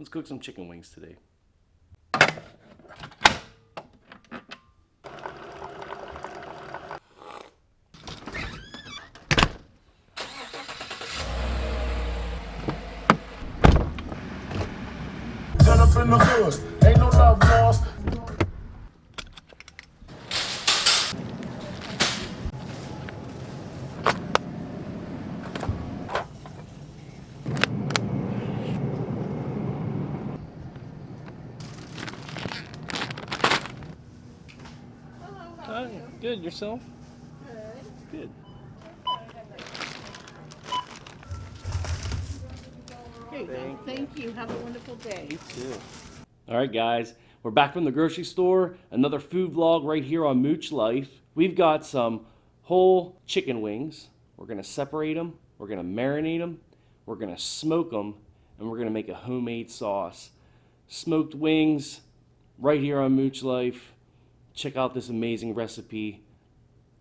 Let's cook some chicken wings today. Turn up in the hood, ain't no love lost. Hi, good. Yourself? Good. Good. Here you go. Thank you. Have a wonderful day. You too. All right, guys. We're back from the grocery store. Another food vlog right here on Mooch Life. We've got some whole chicken wings. We're going to separate them. We're going to marinate them. We're going to smoke them. And we're going to make a homemade sauce. Smoked wings right here on Mooch Life. Check out this amazing recipe.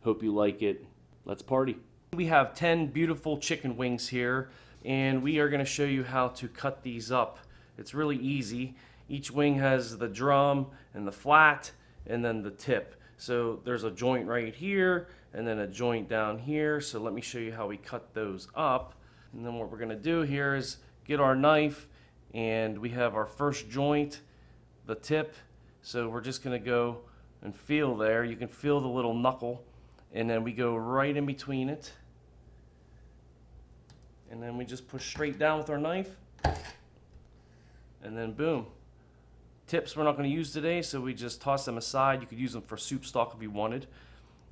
Hope you like it. Let's party. We have 10 beautiful chicken wings here, and we are going to show you how to cut these up. It's really easy. Each wing has the drum and the flat and then the tip. So there's a joint right here and then a joint down here. So let me show you how we cut those up. And then what we're going to do here is get our knife, and we have our first joint, the tip. So we're just going to go and feel there. You can feel the little knuckle, and then we go right in between it, and then we just push straight down with our knife, and then boom. Tips we're not going to use today, so we just toss them aside. You could use them for soup stock if you wanted.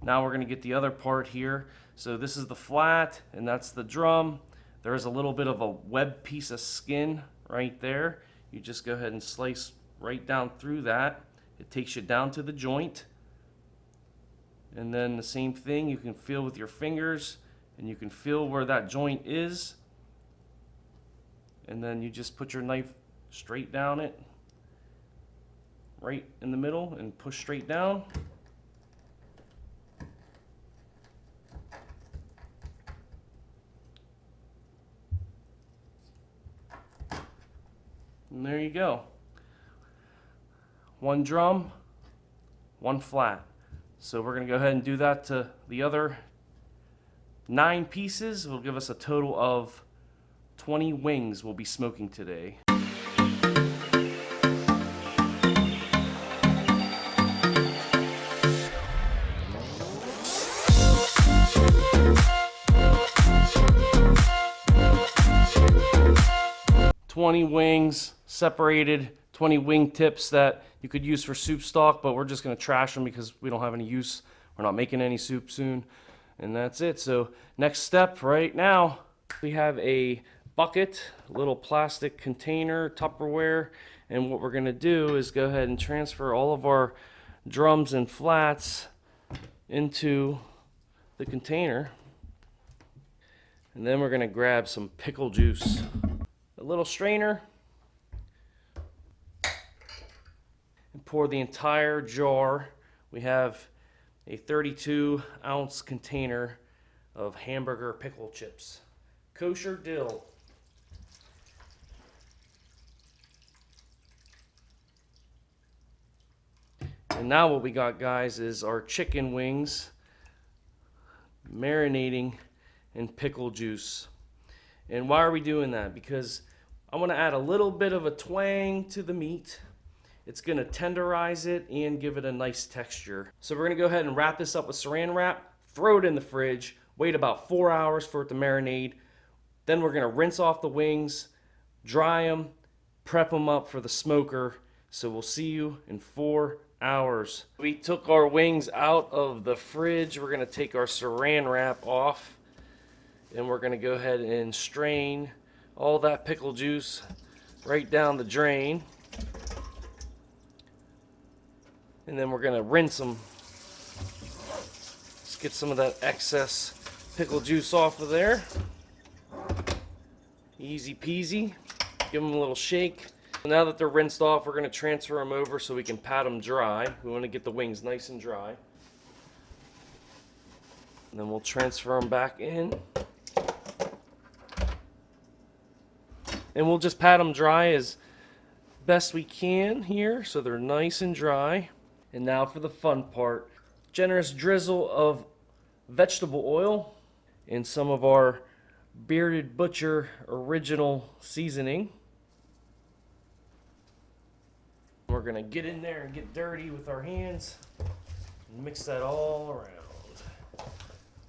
Now we're going to get the other part here. So this is the flat, and that's the drum. There is a little bit of a web piece of skin right there. You just go ahead and slice right down through that. It takes you down to the joint. And then the same thing, you can feel with your fingers, and you can feel where that joint is. And then you just put your knife straight down it, right in the middle, and push straight down. And there you go. One drum, one flat. So we're going to go ahead and do that to the other 9 pieces. Will give us a total of 20 wings we'll be smoking today. Wings separated, 20 wing tips that you could use for soup stock, but we're just going to trash them because we don't have any use. We're not making any soup soon, and that's it. So next step right now, we have a bucket, a little plastic container, Tupperware, and what we're going to do is go ahead and transfer all of our drums and flats into the container, and then we're going to grab some pickle juice, a little strainer, and pour the entire jar. We have a 32-ounce container of hamburger pickle chips, kosher dill. And now what we got, guys, is our chicken wings marinating in pickle juice. And why are we doing that? Because I want to add a little bit of a twang to the meat. It's going to tenderize it and give it a nice texture. So we're going to go ahead and wrap this up with saran wrap, throw it in the fridge, wait about 4 hours for it to marinate. Then we're going to rinse off the wings, dry them, prep them up for the smoker. So we'll see you in 4 hours. We took our wings out of the fridge. We're going to take our saran wrap off, and we're going to go ahead and strain all that pickle juice right down the drain. And then we're going to rinse them. Let's get some of that excess pickle juice off of there. Easy peasy. Give them a little shake. Now that they're rinsed off, we're going to transfer them over so we can pat them dry. We want to get the wings nice and dry. And then we'll transfer them back in. And we'll just pat them dry as best we can here so they're nice and dry. And now for the fun part. Generous drizzle of vegetable oil and some of our Bearded Butcher original seasoning. We're gonna get in there and get dirty with our hands and mix that all around.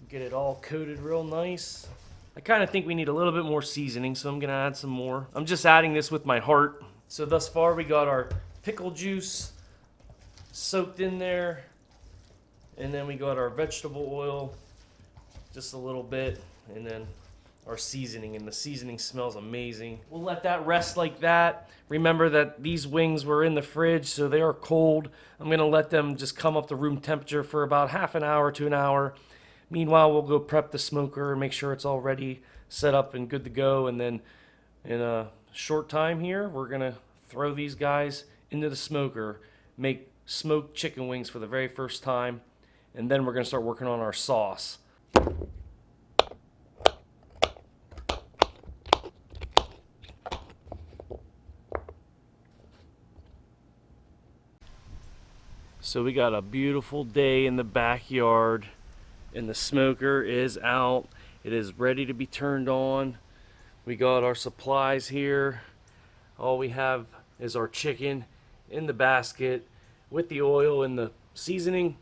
Get it all coated real nice. I kind of think we need a little bit more seasoning, so I'm gonna add some more. I'm just adding this with my heart. So thus far we got our pickle juice soaked in there, and then we got our vegetable oil, just a little bit, and then our seasoning, and the seasoning smells amazing. We'll let that rest like that. Remember that these wings were in the fridge, so they are cold. I'm gonna let them just come up to room temperature for about half an hour to an hour. Meanwhile, we'll go prep the smoker and make sure it's all ready, set up and good to go, and then in a short time here, we're gonna throw these guys into the smoker, make smoked chicken wings for the very first time, and then we're gonna start working on our sauce. So we got a beautiful day in the backyard, and the smoker is out. It is ready to be turned on. We got our supplies here. All we have is our chicken in the basket with the oil and the seasoning.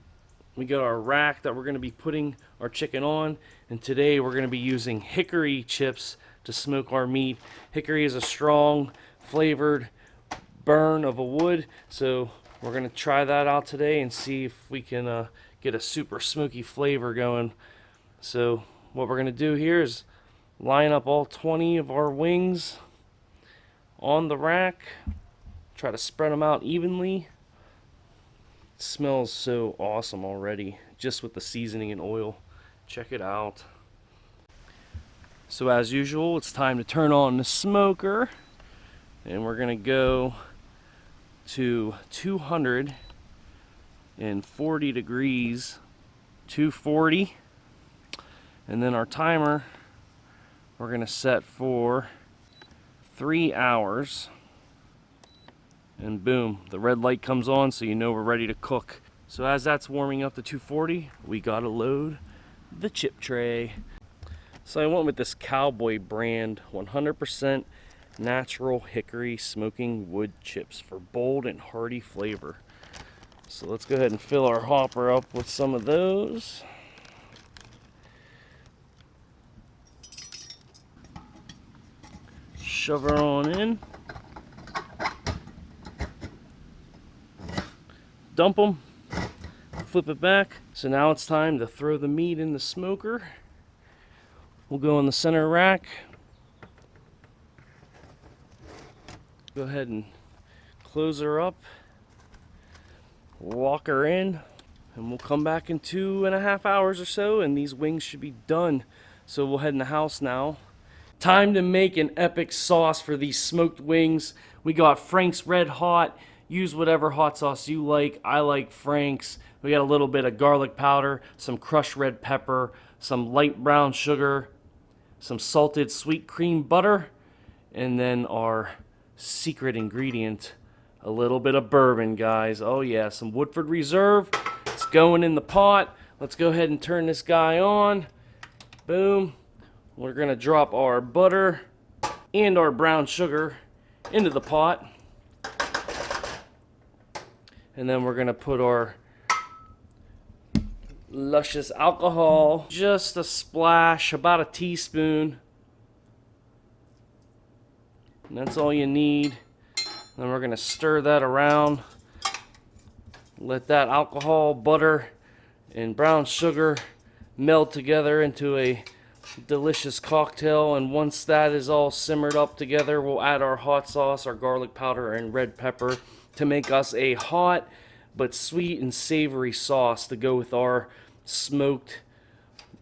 We got our rack that we're going to be putting our chicken on, and today we're going to be using hickory chips to smoke our meat. Hickory is a strong flavored burn of a wood, so we're going to try that out today and see if we can get a super smoky flavor going. So what we're going to do here is line up all 20 of our wings on the rack, try to spread them out evenly. It smells so awesome already, just with the seasoning and oil. Check it out. So as usual, it's time to turn on the smoker, and we're going to go to 240 degrees, 240, and then our timer we're going to set for 3 hours, and boom, the red light comes on, so you know we're ready to cook. So as that's warming up to 240, we gotta load the chip tray. So I went with this Cowboy brand 100% natural hickory smoking wood chips for bold and hearty flavor. So let's go ahead and fill our hopper up with some of those. Shove her on in. Dump them. Flip it back. So now it's time to throw the meat in the smoker. We'll go in the center rack. Go ahead and close her up. Walk her in, and we'll come back in 2.5 hours or so, and these wings should be done. So we'll head in the house now. Time to make an epic sauce for these smoked wings. We got Frank's Red Hot. Use whatever hot sauce you like. I like Frank's. We got a little bit of garlic powder, some crushed red pepper, some light brown sugar, some salted sweet cream butter, and then our secret ingredient, a little bit of bourbon, guys. Oh yeah, some Woodford Reserve. It's going in the pot. Let's go ahead and turn this guy on. Boom. We're gonna drop our butter and our brown sugar into the pot. And then we're gonna put our luscious alcohol, just a splash, about a teaspoon. And that's all you need. Then we're gonna stir that around. Let that alcohol, butter, and brown sugar melt together into a delicious cocktail. And once that is all simmered up together, we'll add our hot sauce, our garlic powder, and red pepper to make us a hot but sweet and savory sauce to go with our smoked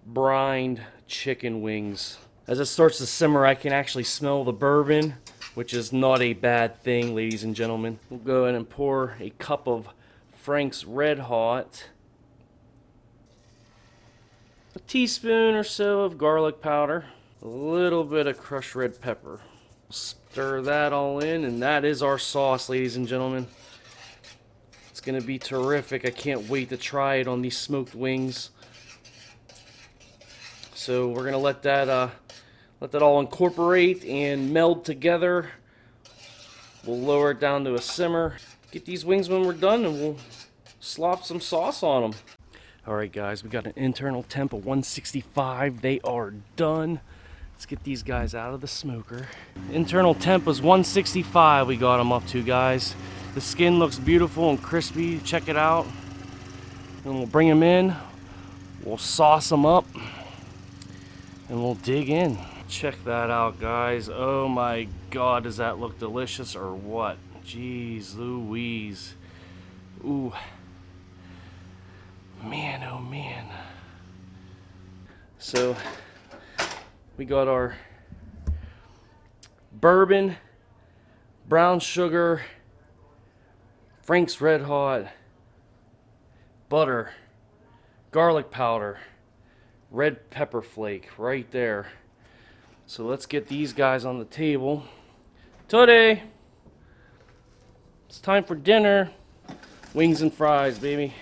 brined chicken wings. As it starts to simmer, I can actually smell the bourbon, which is not a bad thing, ladies and gentlemen. We'll go ahead and pour a cup of Frank's Red Hot, a teaspoon or so of garlic powder, a little bit of crushed red pepper. Stir that all in, and that is our sauce, ladies and gentlemen. It's gonna be terrific. I can't wait to try it on these smoked wings. So we're gonna let that all incorporate and meld together. We'll lower it down to a simmer. Get these wings when we're done, and we'll slop some sauce on them. All right, guys, we got an internal temp of 165. They are done. Let's get these guys out of the smoker. Internal temp was 165 we got them up to, guys. The skin looks beautiful and crispy. Check it out. And we'll bring them in. We'll sauce them up. And we'll dig in. Check that out, guys. Oh my God, does that look delicious or what? Jeez Louise. Ooh. Man, oh man. So, we got our bourbon, brown sugar, Frank's Red Hot, butter, garlic powder, red pepper flake right there. So let's get these guys on the table. Today, it's time for dinner. Wings and fries, baby.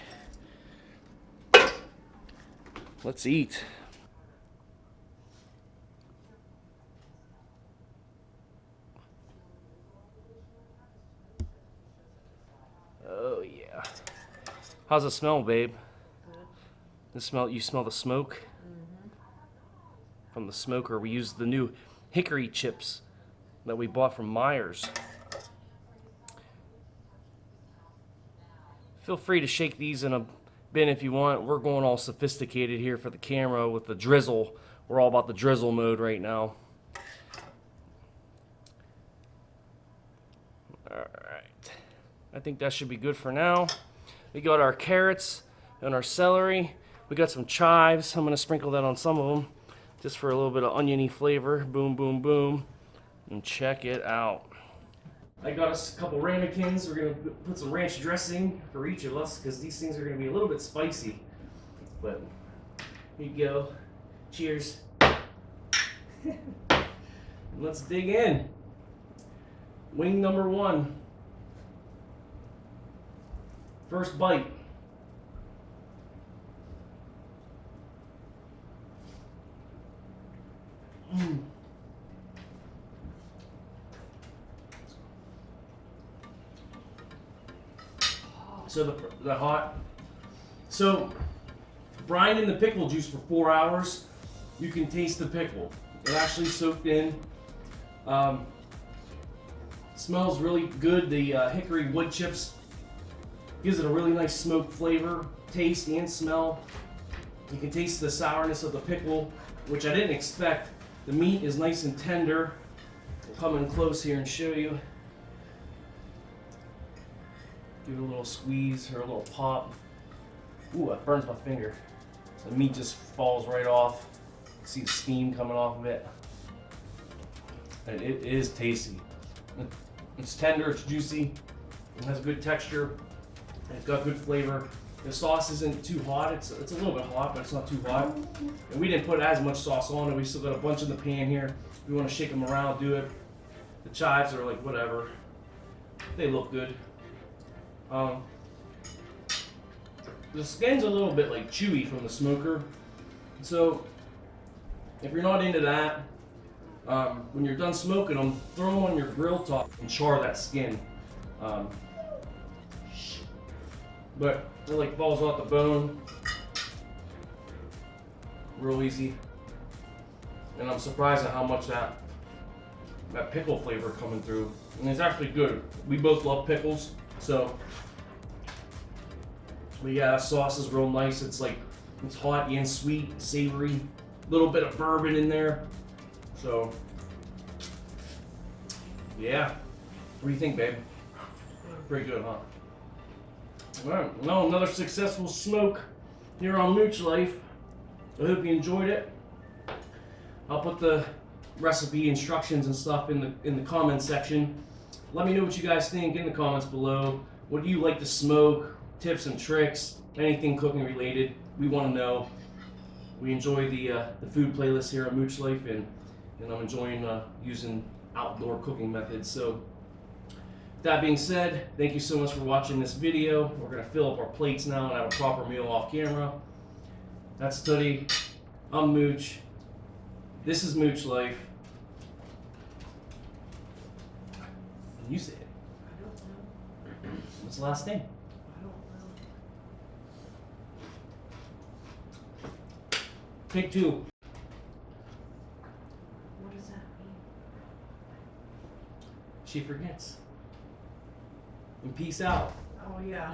Let's eat. Oh yeah. How's it smell, babe? Good. You smell the smoke? Mm-hmm. From the smoker. We used the new hickory chips that we bought from Myers. Feel free to shake these in a bin if you want. We're going all sophisticated here for the camera with the drizzle. We're all about the drizzle mode right now. Alright. I think that should be good for now. We got our carrots and our celery. We got some chives. I'm going to sprinkle that on some of them just for a little bit of oniony flavor. Boom, boom, boom. And check it out. I got us a couple ramekins. We're going to put some ranch dressing for each of us because these things are going to be a little bit spicy. But here you go. Cheers. Let's dig in. Wing number one. First bite. So the hot. So brine in the pickle juice for 4 hours. You can taste the pickle. It actually soaked in. Smells really good. The hickory wood chips gives it a really nice smoked flavor, taste and smell. You can taste the sourness of the pickle, which I didn't expect. The meat is nice and tender. I'll come in close here and show you. Give it a little squeeze or a little pop. Ooh, that burns my finger. The meat just falls right off. See the steam coming off of it. And it is tasty. It's tender, it's juicy, it has good texture, and it's got good flavor. The sauce isn't too hot. It's a little bit hot, but it's not too hot. And we didn't put as much sauce on it. We still got a bunch in the pan here. We want to shake them around, do it. The chives are like whatever. They look good. The skin's a little bit like chewy from the smoker. So if you're not into that, when you're done smoking them, throw them on your grill top and char that skin. But it like falls off the bone real easy. And I'm surprised at how much that pickle flavor coming through. And it's actually good. We both love pickles, so. But yeah, sauce is real nice. It's like, it's hot and sweet, savory. A little bit of bourbon in there. So, yeah. What do you think, babe? Pretty good, huh? Alright, well, another successful smoke here on Mooch Life. I hope you enjoyed it. I'll put the recipe instructions and stuff in the comments section. Let me know what you guys think in the comments below. What do you like to smoke? Tips and tricks, anything cooking related. We want to know. We enjoy the food playlist here on Mooch Life, and I'm enjoying using outdoor cooking methods. So that being said, thank you so much for watching this video. We're gonna fill up our plates now and have a proper meal off camera. That's Tuddy. I'm Mooch. This is Mooch Life. And you say it. I don't know. What's the last name? I don't know. Take two. What does that mean? She forgets. And peace out. Oh, yeah.